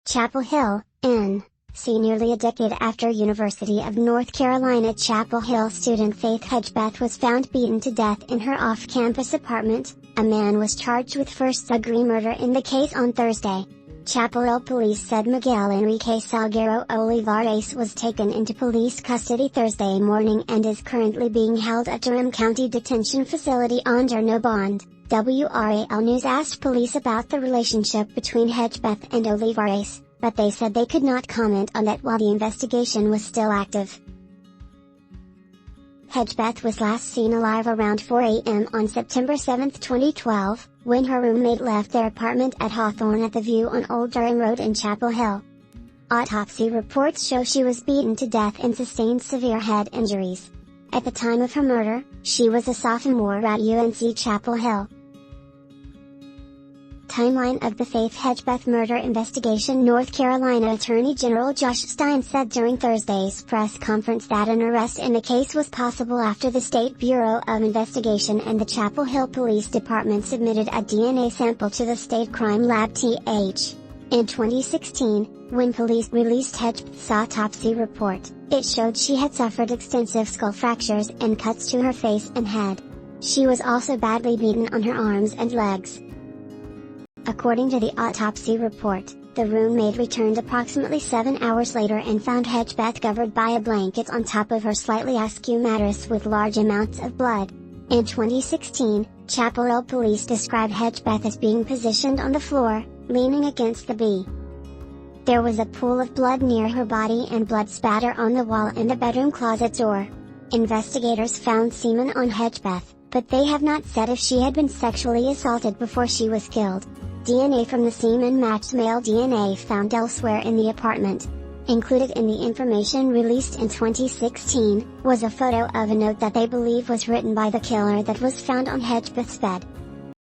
Chapel Hill, N.C. Nearly a decade after University of North Carolina Chapel Hill student Faith Hedgepeth was found beaten to death in her off-campus apartment, a man was charged with first-degree murder in the case on Thursday. Chapel Hill police said Miguel Enrique Salguero-Olivares was taken into police custody Thursday morning and is currently being held at Durham County Detention Facility under no bond. WRAL News asked police about the relationship between Hedgepeth and Olivares, but they said they could not comment on that while the investigation was still active. Hedgepeth was last seen alive around 4 a.m. on September 7, 2012, when her roommate left their apartment at Hawthorne at the View on Old Durham Road in Chapel Hill. Autopsy reports show she was beaten to death and sustained severe head injuries. At the time of her murder, she was a sophomore at UNC-Chapel Hill. Timeline of the Faith Hedgepeth murder investigation. North Carolina Attorney General Josh Stein said during Thursday's press conference that an arrest in the case was possible after the State Bureau of Investigation and the Chapel Hill Police Department submitted a DNA sample to the state crime lab TH. In 2016, when police released Hedgepeth's autopsy report, it showed she had suffered extensive skull fractures and cuts to her face and head. She was also badly beaten on her arms and legs. According to the autopsy report, the roommate returned approximately 7 hours later and found Hedgepeth covered by a blanket on top of her slightly askew mattress with large amounts of blood. In 2016, Chapel Hill police described Hedgepeth as being positioned on the floor, leaning against the bed. There was a pool of blood near her body and blood spatter on the wall and the bedroom closet door. Investigators found semen on Hedgepeth, but they have not said if she had been sexually assaulted before she was killed. DNA from the semen matched male DNA found elsewhere in the apartment. Included in the information released in 2016, was a photo of a note that they believe was written by the killer that was found on Hedgepeth's bed.